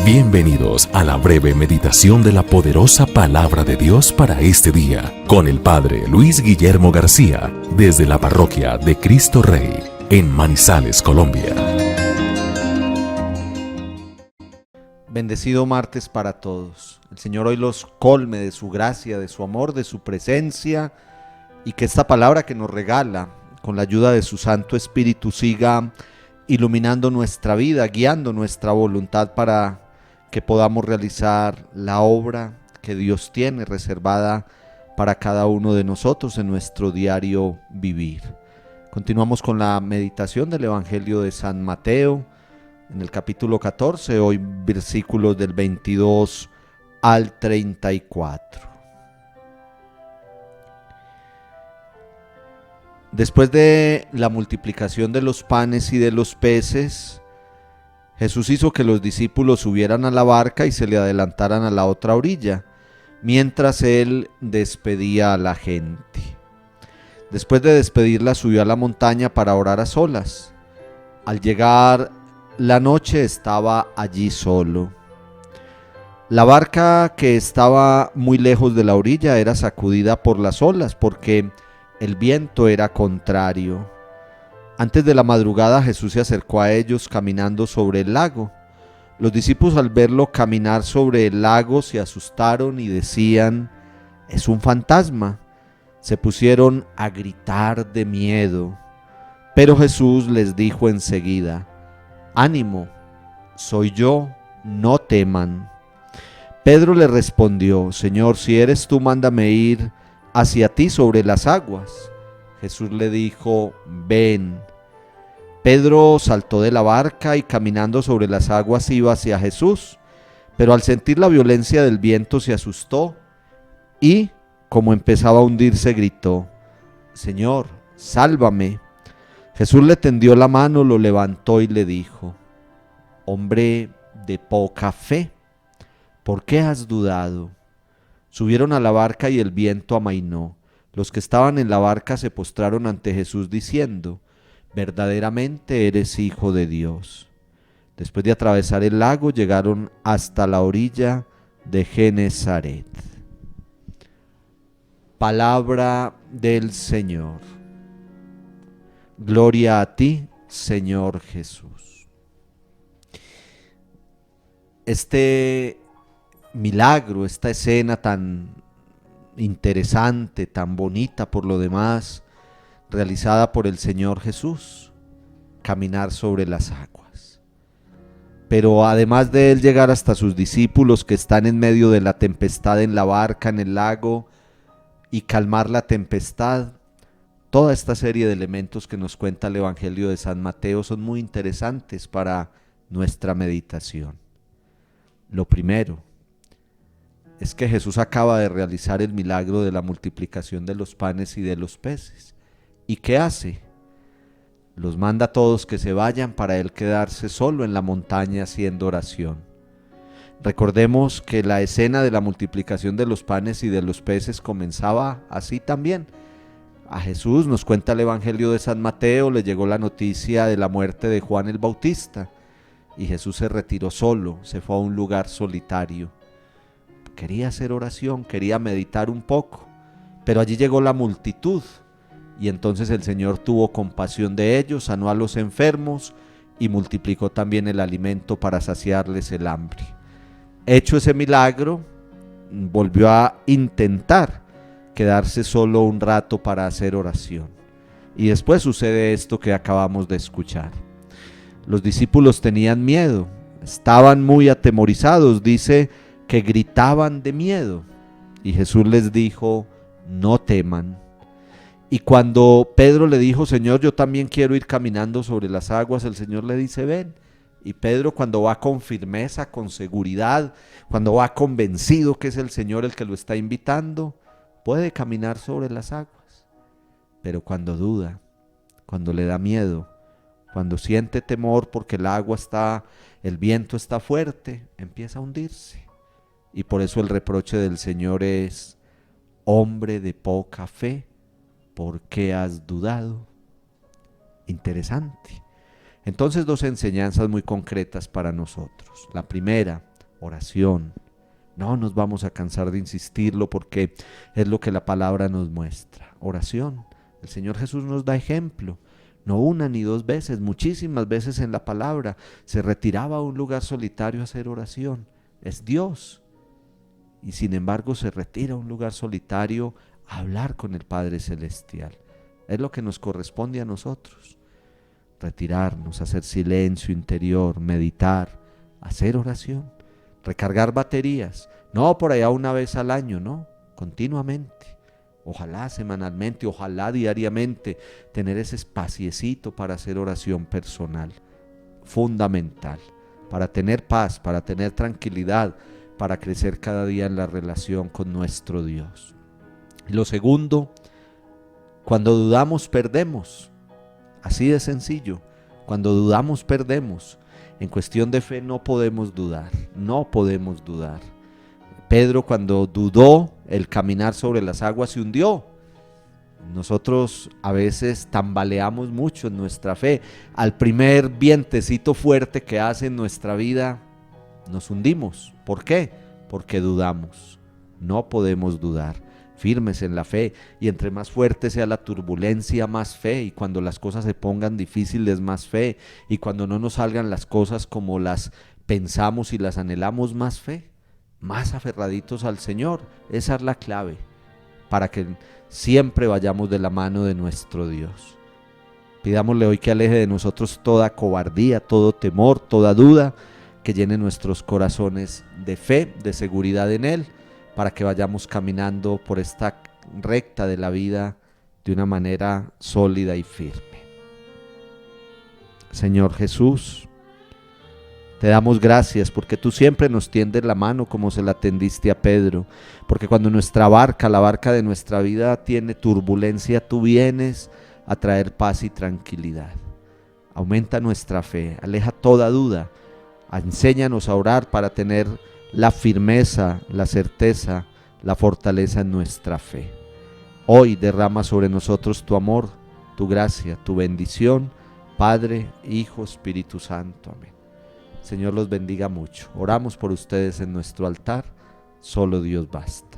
Bienvenidos a la breve meditación de la poderosa palabra de Dios para este día, con el Padre Luis Guillermo García, desde la parroquia de Cristo Rey, en Manizales, Colombia. Bendecido martes para todos. El Señor hoy los colme de su gracia, de su amor, de su presencia, y que esta palabra que nos regala, con la ayuda de su Santo Espíritu, siga iluminando nuestra vida, guiando nuestra voluntad para que podamos realizar la obra que Dios tiene reservada para cada uno de nosotros en nuestro diario vivir. Continuamos con la meditación del Evangelio de San Mateo, en el capítulo 14, hoy versículos del 22 al 34. Después de la multiplicación de los panes y de los peces, Jesús hizo que los discípulos subieran a la barca y se le adelantaran a la otra orilla, mientras él despedía a la gente. Después de despedirla, subió a la montaña para orar a solas. Al llegar la noche, estaba allí solo. La barca, que estaba muy lejos de la orilla, era sacudida por las olas porque el viento era contrario. Antes de la madrugada, Jesús se acercó a ellos caminando sobre el lago. Los discípulos, al verlo caminar sobre el lago, se asustaron y decían: «Es un fantasma». Se pusieron a gritar de miedo. Pero Jesús les dijo enseguida: «Ánimo, soy yo, no teman». Pedro le respondió: «Señor, si eres tú, mándame ir hacia ti sobre las aguas». Jesús le dijo: «Ven». Pedro saltó de la barca y caminando sobre las aguas iba hacia Jesús, pero al sentir la violencia del viento se asustó y, como empezaba a hundirse, gritó: «Señor, sálvame». Jesús le tendió la mano, lo levantó y le dijo: «Hombre de poca fe, ¿por qué has dudado?». Subieron a la barca y el viento amainó. Los que estaban en la barca se postraron ante Jesús diciendo: «Verdaderamente eres Hijo de Dios». Después de atravesar el lago, llegaron hasta la orilla de Genesaret. Palabra del Señor. Gloria a ti, Señor Jesús. Este milagro, esta escena tan interesante, tan bonita por lo demás, realizada por el Señor Jesús, caminar sobre las aguas. Pero además de él llegar hasta sus discípulos que están en medio de la tempestad en la barca, en el lago, y calmar la tempestad, toda esta serie de elementos que nos cuenta el Evangelio de San Mateo son muy interesantes para nuestra meditación. Lo primero es que Jesús acaba de realizar el milagro de la multiplicación de los panes y de los peces. ¿Y qué hace? Los manda a todos que se vayan para él quedarse solo en la montaña haciendo oración. Recordemos que la escena de la multiplicación de los panes y de los peces comenzaba así también. A Jesús, nos cuenta el Evangelio de San Mateo, le llegó la noticia de la muerte de Juan el Bautista y Jesús se retiró solo, se fue a un lugar solitario. Quería hacer oración, quería meditar un poco, pero allí llegó la multitud. Y entonces el Señor tuvo compasión de ellos, sanó a los enfermos y multiplicó también el alimento para saciarles el hambre. Hecho ese milagro, volvió a intentar quedarse solo un rato para hacer oración. Y después sucede esto que acabamos de escuchar. Los discípulos tenían miedo, estaban muy atemorizados, dice que gritaban de miedo. Y Jesús les dijo: «No teman». Y cuando Pedro le dijo: «Señor, yo también quiero ir caminando sobre las aguas», el Señor le dice: «Ven». Y Pedro, cuando va con firmeza, con seguridad, cuando va convencido que es el Señor el que lo está invitando, puede caminar sobre las aguas. Pero cuando duda, cuando le da miedo, cuando siente temor porque el viento está fuerte, empieza a hundirse. Y por eso el reproche del Señor es: «Hombre de poca fe, ¿por qué has dudado?». Interesante. Entonces, dos enseñanzas muy concretas para nosotros. La primera, oración. No nos vamos a cansar de insistirlo porque es lo que la palabra nos muestra. Oración. El Señor Jesús nos da ejemplo. No una ni dos veces, muchísimas veces en la palabra se retiraba a un lugar solitario a hacer oración. Es Dios. Y sin embargo se retira a un lugar solitario a hablar con el Padre Celestial. Es lo que nos corresponde a nosotros. Retirarnos, hacer silencio interior, meditar, hacer oración, recargar baterías. No por allá una vez al año, no, continuamente. Ojalá semanalmente, ojalá diariamente, tener ese espaciecito para hacer oración personal, fundamental, para tener paz, para tener tranquilidad, para crecer cada día en la relación con nuestro Dios. Y lo segundo, cuando dudamos, perdemos. Así de sencillo. Cuando dudamos, perdemos. En cuestión de fe no podemos dudar, no podemos dudar. Pedro, cuando dudó, el caminar sobre las aguas se hundió. Nosotros a veces tambaleamos mucho en nuestra fe. Al primer vientecito fuerte que hace en nuestra vida, nos hundimos. ¿Por qué? Porque dudamos. No podemos dudar. Firmes en la fe, y entre más fuerte sea la turbulencia, más fe, y cuando las cosas se pongan difíciles, más fe, y cuando no nos salgan las cosas como las pensamos y las anhelamos, más fe, más aferraditos al Señor. Esa es la clave para que siempre vayamos de la mano de nuestro Dios. Pidámosle hoy que aleje de nosotros toda cobardía, todo temor, toda duda, que llene nuestros corazones de fe, de seguridad en Él, para que vayamos caminando por esta recta de la vida de una manera sólida y firme. Señor Jesús, te damos gracias porque tú siempre nos tiendes la mano como se la tendiste a Pedro, porque cuando nuestra barca, la barca de nuestra vida, tiene turbulencia, tú vienes a traer paz y tranquilidad. Aumenta nuestra fe, aleja toda duda, enséñanos a orar para tener la firmeza, la certeza, la fortaleza en nuestra fe. Hoy derrama sobre nosotros tu amor, tu gracia, tu bendición, Padre, Hijo, Espíritu Santo. Amén. Señor los bendiga mucho. Oramos por ustedes en nuestro altar. Solo Dios basta.